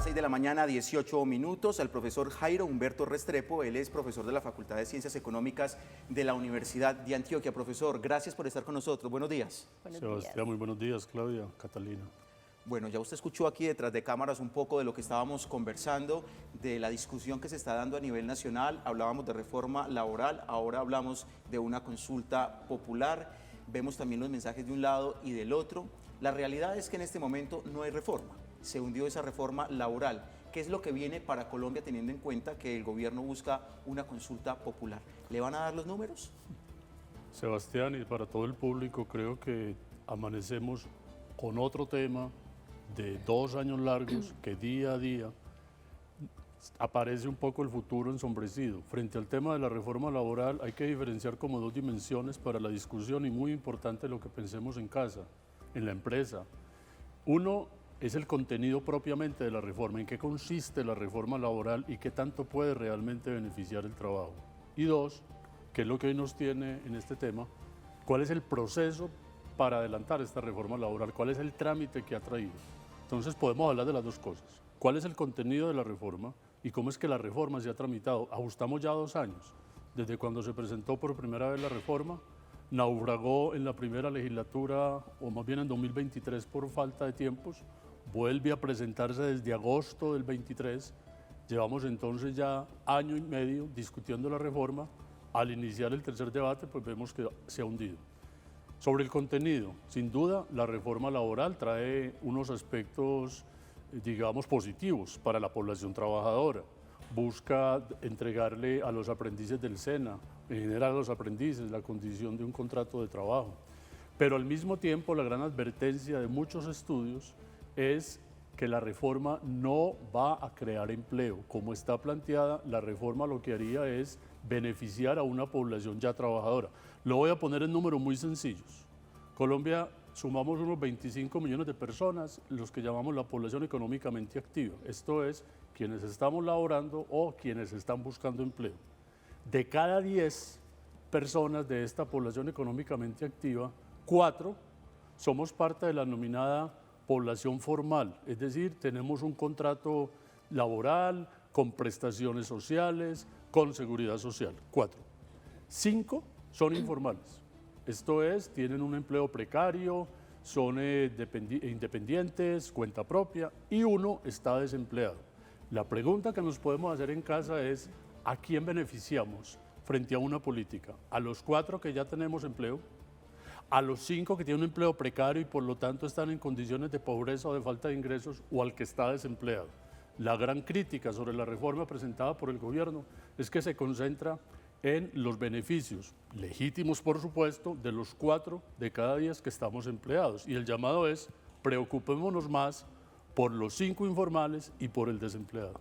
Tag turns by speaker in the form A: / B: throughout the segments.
A: las 6 de la mañana, 18 minutos, al profesor Jairo Humberto Restrepo. Él es profesor de la Facultad de Ciencias Económicas de la Universidad de Antioquia. Profesor, gracias por estar con nosotros. Buenos días.
B: Sebastián, muy buenos días, Claudia, Catalina.
A: Bueno, ya usted escuchó aquí detrás de cámaras un poco de lo que estábamos conversando, de la discusión que se está dando a nivel nacional. Hablábamos de reforma laboral, ahora hablamos de una consulta popular. Vemos también los mensajes de un lado y del otro. La realidad es que en este momento no hay reforma. Se hundió esa reforma laboral. ¿Qué es lo que viene para Colombia teniendo en cuenta que el gobierno busca una consulta popular? ¿Le van a dar los números?
B: Sebastián, y para todo el público, creo que amanecemos con otro tema de 2 años largos que día a día aparece un poco el futuro ensombrecido. Frente al tema de la reforma laboral hay que diferenciar como 2 dimensiones para la discusión y muy importante lo que pensemos en casa, en la empresa. Uno es el contenido propiamente de la reforma, en qué consiste la reforma laboral y qué tanto puede realmente beneficiar el trabajo. Y 2, que es lo que hoy nos tiene en este tema, cuál es el proceso para adelantar esta reforma laboral, cuál es el trámite que ha traído. Entonces podemos hablar de las 2 cosas. ¿Cuál es el contenido de la reforma y cómo es que la reforma se ha tramitado? Ajustamos ya 2 años, desde cuando se presentó por primera vez la reforma, naufragó en la primera legislatura, o más bien en 2023 por falta de tiempos, vuelve a presentarse desde agosto del 23, llevamos entonces ya año y medio discutiendo la reforma. Al iniciar el tercer debate, pues vemos que se ha hundido. Sobre el contenido, sin duda, la reforma laboral trae unos aspectos, digamos, positivos para la población trabajadora. Busca entregarle a los aprendices del SENA, en general a los aprendices, la condición de un contrato de trabajo. Pero al mismo tiempo, la gran advertencia de muchos estudios es que la reforma no va a crear empleo. Como está planteada, la reforma lo que haría es beneficiar a una población ya trabajadora. Lo voy a poner en números muy sencillos. Colombia sumamos unos 25 millones de personas, los que llamamos la población económicamente activa. Esto es, quienes estamos laborando o quienes están buscando empleo. De cada 10 personas de esta población económicamente activa, 4 somos parte de la denominada población formal, es decir, tenemos un contrato laboral, con prestaciones sociales, con seguridad social, 4. 5 son informales, esto es, tienen un empleo precario, son independientes, cuenta propia, y 1 está desempleado. La pregunta que nos podemos hacer en casa es, ¿a quién beneficiamos frente a una política? ¿A los 4 que ya tenemos empleo? ¿A los 5 que tienen un empleo precario y por lo tanto están en condiciones de pobreza o de falta de ingresos, o al que está desempleado? La gran crítica sobre la reforma presentada por el gobierno es que se concentra en los beneficios, legítimos por supuesto, de los 4 de cada 10 que estamos empleados. Y el llamado es, preocupémonos más por los 5 informales y por el desempleado.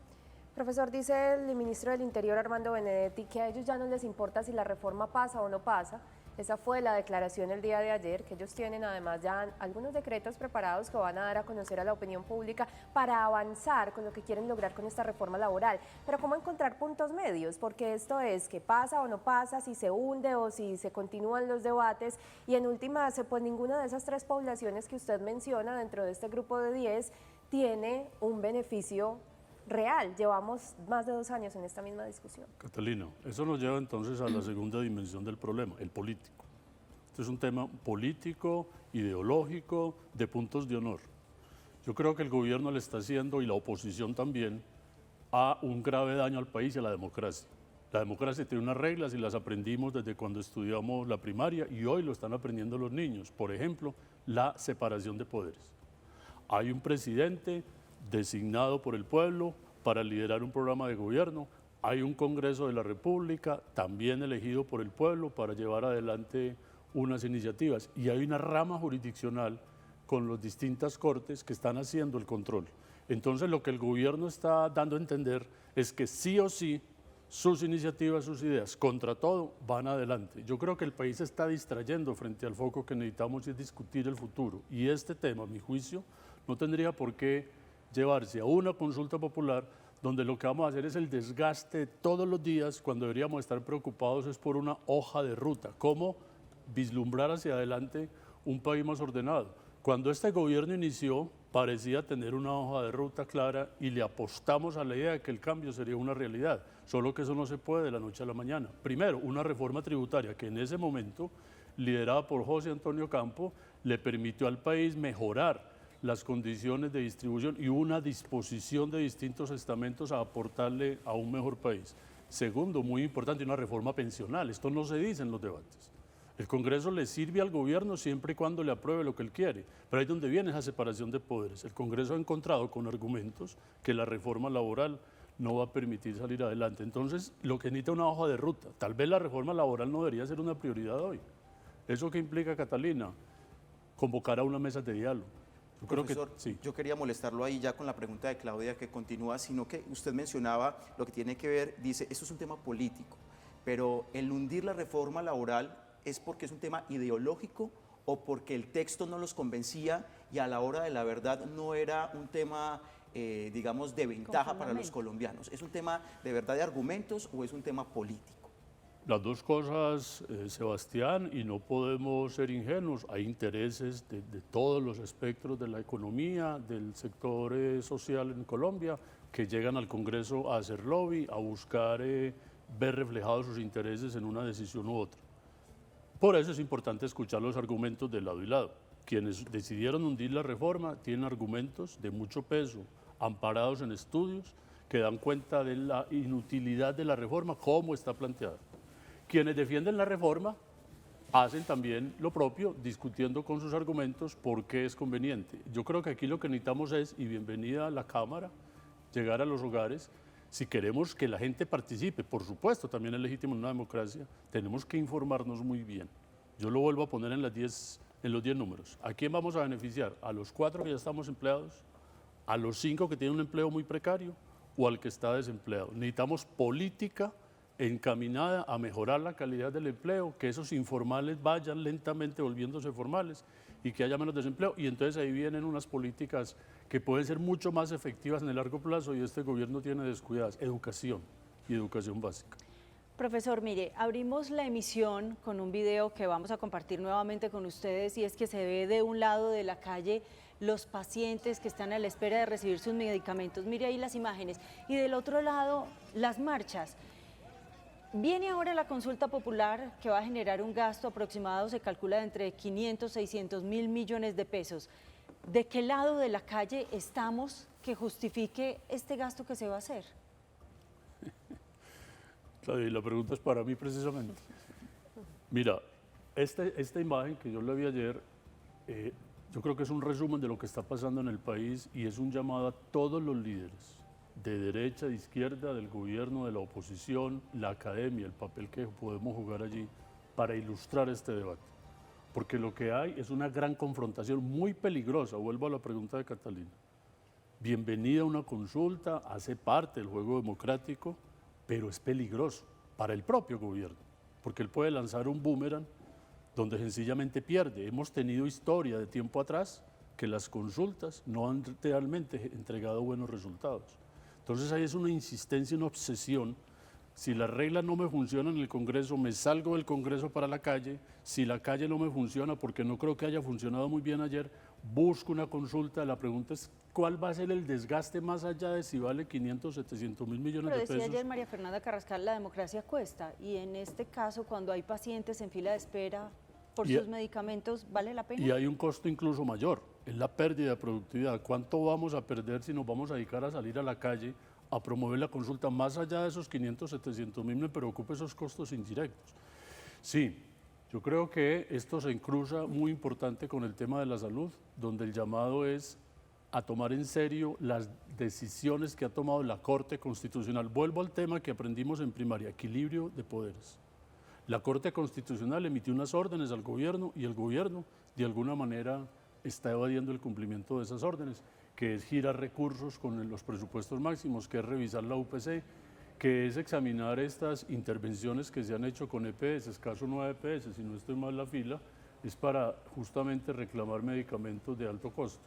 C: Profesor, dice el ministro del Interior, Armando Benedetti, que a ellos ya no les importa si la reforma pasa o no pasa. Esa fue la declaración el día de ayer, que ellos tienen además ya algunos decretos preparados que van a dar a conocer a la opinión pública para avanzar con lo que quieren lograr con esta reforma laboral. Pero ¿cómo encontrar puntos medios? Porque esto es que pasa o no pasa, si se hunde o si se continúan los debates, y en últimas, pues ninguna de esas 3 poblaciones que usted menciona dentro de este grupo de 10 tiene un beneficio real. Llevamos más de 2 años en esta misma discusión.
B: Catalina, eso nos lleva entonces a la segunda dimensión del problema, el político. Este es un tema político, ideológico, de puntos de honor. Yo creo que el gobierno le está haciendo, y la oposición también, a un grave daño al país y a la democracia. La democracia tiene unas reglas y las aprendimos desde cuando estudiamos la primaria y hoy lo están aprendiendo los niños. Por ejemplo, la separación de poderes. Hay un presidente designado por el pueblo para liderar un programa de gobierno, hay un Congreso de la República también elegido por el pueblo para llevar adelante unas iniciativas, y hay una rama jurisdiccional con las distintas cortes que están haciendo el control. Entonces lo que el gobierno está dando a entender es que sí o sí sus iniciativas, sus ideas, contra todo, van adelante. Yo creo que el país se está distrayendo frente al foco que necesitamos, y es discutir el futuro, y este tema, a mi juicio, no tendría por qué llevarse a una consulta popular donde lo que vamos a hacer es el desgaste todos los días, cuando deberíamos estar preocupados es por una hoja de ruta, cómo vislumbrar hacia adelante un país más ordenado. Cuando este gobierno inició, parecía tener una hoja de ruta clara y le apostamos a la idea de que el cambio sería una realidad, solo que eso no se puede de la noche a la mañana. Primero, una reforma tributaria que en ese momento, liderada por José Antonio Campo, le permitió al país mejorar las condiciones de distribución y una disposición de distintos estamentos a aportarle a un mejor país. Segundo, muy importante, una reforma pensional. Esto no se dice en los debates. El Congreso le sirve al gobierno siempre y cuando le apruebe lo que él quiere, pero ahí es donde viene esa separación de poderes. El Congreso ha encontrado con argumentos que la reforma laboral no va a permitir salir adelante. Entonces, lo que necesita es una hoja de ruta. Tal vez la reforma laboral no debería ser una prioridad hoy. ¿Eso qué implica, Catalina? Convocar a una mesa de diálogo. Yo
A: Profesor,
B: creo que sí.
A: yo quería molestarlo ahí ya con la pregunta de Claudia que continúa, sino que usted mencionaba lo que tiene que ver, dice, esto es un tema político, pero el hundir la reforma laboral es porque es un tema ideológico o porque el texto no los convencía y a la hora de la verdad no era un tema, digamos, de ventaja para los colombianos. ¿Es un tema de verdad de argumentos o es un tema político?
B: Las dos cosas, Sebastián, y no podemos ser ingenuos. Hay intereses de todos los espectros de la economía, del sector social en Colombia, que llegan al Congreso a hacer lobby, a buscar ver reflejados sus intereses en una decisión u otra. Por eso es importante escuchar los argumentos de lado y lado. Quienes decidieron hundir la reforma tienen argumentos de mucho peso, amparados en estudios, que dan cuenta de la inutilidad de la reforma, cómo está planteada. Quienes defienden la reforma hacen también lo propio, discutiendo con sus argumentos por qué es conveniente. Yo creo que aquí lo que necesitamos es, y bienvenida a la Cámara, llegar a los hogares. Si queremos que la gente participe, por supuesto, también es legítimo en una democracia, tenemos que informarnos muy bien. Yo lo vuelvo a poner en los 10 números. ¿A quién vamos a beneficiar? ¿A los 4 que ya estamos empleados? ¿A los 5 que tienen un empleo muy precario? ¿O al que está desempleado? Necesitamos política encaminada a mejorar la calidad del empleo, que esos informales vayan lentamente volviéndose formales y que haya menos desempleo. Y entonces ahí vienen unas políticas que pueden ser mucho más efectivas en el largo plazo y este gobierno tiene descuidadas. Educación y educación básica.
D: Profesor, mire, abrimos la emisión con un video que vamos a compartir nuevamente con ustedes y es que se ve de un lado de la calle los pacientes que están a la espera de recibir sus medicamentos. Mire ahí las imágenes. Y del otro lado, las marchas. Viene ahora la consulta popular que va a generar un gasto aproximado, se calcula de entre 500 y 600 mil millones de pesos. ¿De qué lado de la calle estamos que justifique este gasto que se va a hacer?
B: Claro, y la pregunta es para mí precisamente. Mira, esta imagen que yo le vi ayer, yo creo que es un resumen de lo que está pasando en el país y es un llamado a todos los líderes de derecha, de izquierda, del gobierno, de la oposición, la academia, el papel que podemos jugar allí para ilustrar este debate. Porque lo que hay es una gran confrontación muy peligrosa. Vuelvo a la pregunta de Catalina. Bienvenida a una consulta, hace parte del juego democrático, pero es peligroso para el propio gobierno, porque él puede lanzar un boomerang donde sencillamente pierde. Hemos tenido historia de tiempo atrás que las consultas no han realmente entregado buenos resultados. Entonces ahí es una insistencia, una obsesión. Si las reglas no me funcionan en el Congreso, me salgo del Congreso para la calle. Si la calle no me funciona, porque no creo que haya funcionado muy bien ayer, busco una consulta. La pregunta es, ¿cuál va a ser el desgaste más allá de si vale 500, 700 mil millones de pesos?
D: Pero decía ayer María Fernanda Carrascal, la democracia cuesta. Y en este caso, cuando hay pacientes en fila de espera por sus medicamentos, ¿vale la pena?
B: Y hay un costo incluso mayor, es la pérdida de productividad. ¿Cuánto vamos a perder si nos vamos a dedicar a salir a la calle a promover la consulta? Más allá de esos 500, 700 mil, me preocupa esos costos indirectos. Sí, yo creo que esto se encruza muy importante con el tema de la salud, donde el llamado es a tomar en serio las decisiones que ha tomado la Corte Constitucional. Vuelvo al tema que aprendimos en primaria, equilibrio de poderes. La Corte Constitucional emitió unas órdenes al gobierno y el gobierno de alguna manera está evadiendo el cumplimiento de esas órdenes, que es girar recursos con los presupuestos máximos, que es revisar la UPC, que es examinar estas intervenciones que se han hecho con EPS, caso 9 EPS, si no estoy mal la fila, es para justamente reclamar medicamentos de alto costo.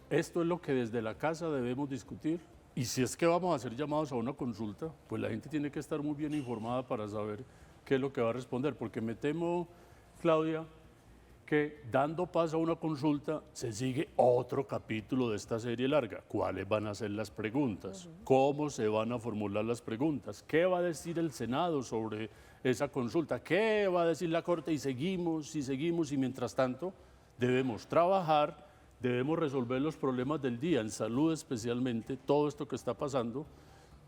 B: Esto es lo que desde la casa debemos discutir y si es que vamos a hacer llamados a una consulta, pues la gente tiene que estar muy bien informada para saber qué es lo que va a responder, porque me temo, Claudia, que dando paso a una consulta se sigue otro capítulo de esta serie larga. ¿Cuáles van a ser las preguntas? ¿Cómo se van a formular las preguntas? ¿Qué va a decir el Senado sobre esa consulta? ¿Qué va a decir la Corte? Y seguimos, y mientras tanto debemos trabajar, debemos resolver los problemas del día, en salud especialmente, todo esto que está pasando.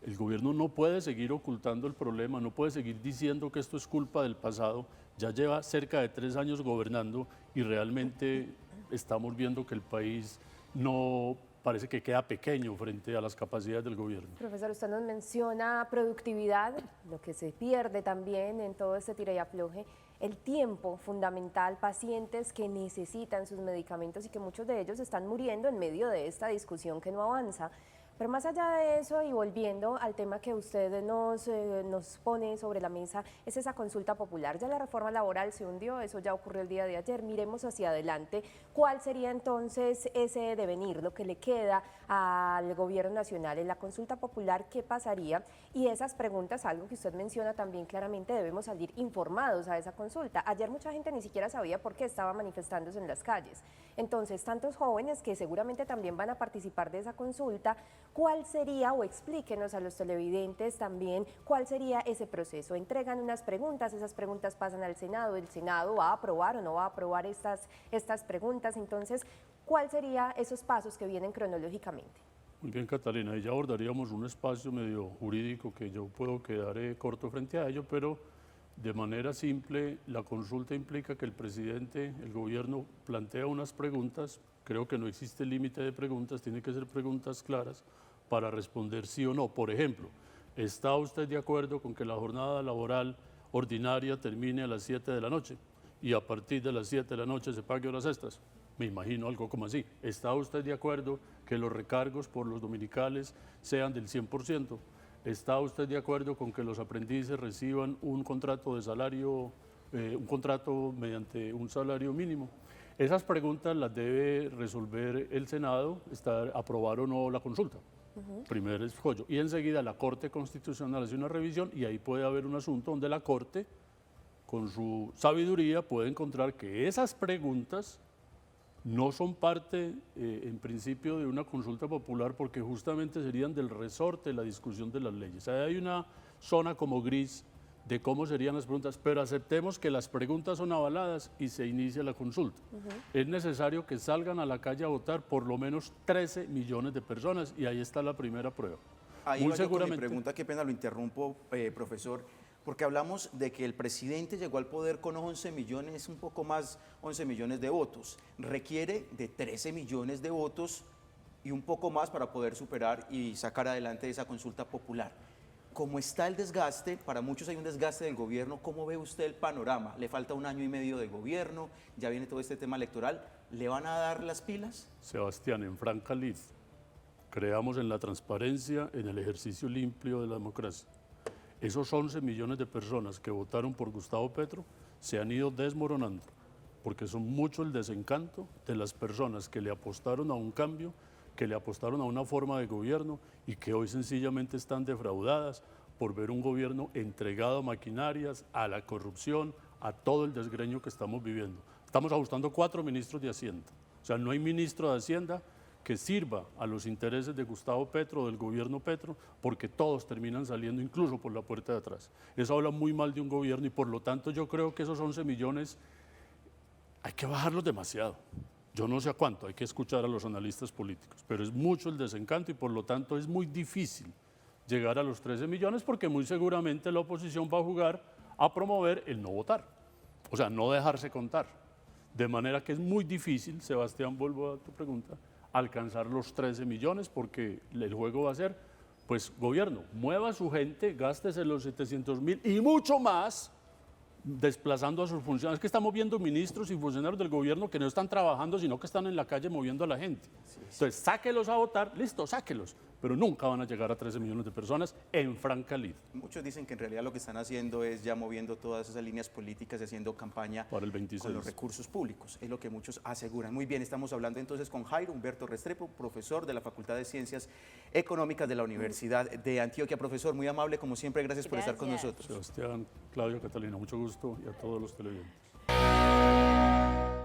B: El gobierno no puede seguir ocultando el problema, no puede seguir diciendo que esto es culpa del pasado. Ya lleva cerca de 3 años gobernando y realmente estamos viendo que el país no parece que queda pequeño frente a las capacidades del gobierno.
C: Profesor, usted nos menciona productividad, lo que se pierde también en todo este tira y afloje, el tiempo fundamental, pacientes que necesitan sus medicamentos y que muchos de ellos están muriendo en medio de esta discusión que no avanza. Pero más allá de eso y volviendo al tema que usted nos pone sobre la mesa, es esa consulta popular. Ya la reforma laboral se hundió, eso ya ocurrió el día de ayer, miremos hacia adelante. ¿Cuál sería entonces ese devenir, lo que le queda al gobierno nacional en la consulta popular? ¿Qué pasaría? Y esas preguntas, algo que usted menciona también claramente, debemos salir informados a esa consulta. Ayer mucha gente ni siquiera sabía por qué estaba manifestándose en las calles. Entonces, tantos jóvenes que seguramente también van a participar de esa consulta, ¿cuál sería, o explíquenos a los televidentes también, cuál sería ese proceso? Entregan unas preguntas, esas preguntas pasan al Senado, el Senado va a aprobar o no va a aprobar estas preguntas, entonces, ¿cuál serían esos pasos que vienen cronológicamente?
B: Muy bien, Catalina, y ya abordaríamos un espacio medio jurídico que yo puedo quedar corto frente a ello, pero de manera simple, la consulta implica que el presidente, el gobierno, plantea unas preguntas. Creo que no existe límite de preguntas, tiene que ser preguntas claras para responder sí o no. Por ejemplo, ¿está usted de acuerdo con que la jornada laboral ordinaria termine a las 7 de la noche y a partir de las 7 de la noche se pague horas extras? Me imagino algo como así. ¿Está usted de acuerdo que los recargos por los dominicales sean del 100%? ¿Está usted de acuerdo con que los aprendices reciban un contrato de salario, un contrato mediante un salario mínimo? Esas preguntas las debe resolver el Senado, aprobar o no la consulta. Primer escollo. Y enseguida la Corte Constitucional hace una revisión y ahí puede haber un asunto donde la Corte, con su sabiduría, puede encontrar que esas preguntas no son parte, en principio, de una consulta popular porque justamente serían del resorte de la discusión de las leyes. Hay una zona como gris de cómo serían las preguntas, pero aceptemos que las preguntas son avaladas y se inicia la consulta. Es necesario que salgan a la calle a votar por lo menos 13 millones de personas y ahí está la primera prueba.
A: Ahí muy seguramente. Con mi pregunta, qué pena lo interrumpo, profesor, porque hablamos de que el presidente llegó al poder con 11 millones, un poco más, 11 millones de votos. Requiere de 13 millones de votos y un poco más para poder superar y sacar adelante esa consulta popular. Como está el desgaste, para muchos hay un desgaste del gobierno, ¿cómo ve usted el panorama? Le falta 1 año y medio de gobierno, ya viene todo este tema electoral, ¿le van a dar las pilas?
B: Sebastián, en franca lid, creamos en la transparencia, en el ejercicio limpio de la democracia. Esos 11 millones de personas que votaron por Gustavo Petro se han ido desmoronando, porque son mucho el desencanto de las personas que le apostaron a un cambio, que le apostaron a una forma de gobierno y que hoy sencillamente están defraudadas por ver un gobierno entregado a maquinarias, a la corrupción, a todo el desgreño que estamos viviendo. Estamos ajustando 4 ministros de Hacienda. O sea, no hay ministro de Hacienda que sirva a los intereses de Gustavo Petro, del gobierno Petro, porque todos terminan saliendo incluso por la puerta de atrás. Eso habla muy mal de un gobierno y por lo tanto yo creo que esos 11 millones hay que bajarlos demasiado. Yo no sé a cuánto, hay que escuchar a los analistas políticos, pero es mucho el desencanto y por lo tanto es muy difícil llegar a los 13 millones porque muy seguramente la oposición va a jugar a promover el no votar, o sea, no dejarse contar. De manera que es muy difícil, Sebastián, vuelvo a tu pregunta, alcanzar los 13 millones porque el juego va a ser, pues, gobierno, mueva a su gente, gástese los 700.000 y mucho más, desplazando a sus funcionarios. Es que estamos viendo ministros y funcionarios del gobierno que no están trabajando, sino que están en la calle moviendo a la gente. Sí. Entonces, sáquelos a votar, listo, sáquelos, pero nunca van a llegar a 13 millones de personas en franca lid.
A: Muchos dicen que en realidad lo que están haciendo es ya moviendo todas esas líneas políticas y haciendo campaña
B: para el 26.
A: Con los recursos públicos, es lo que muchos aseguran. Muy bien, estamos hablando entonces con Jairo Humberto Restrepo, profesor de la Facultad de Ciencias Económicas de la Universidad de Antioquia. Profesor, muy amable, como siempre, gracias por estar con nosotros.
B: Sebastián, Claudio, Catalina, mucho gusto y a todos los televidentes.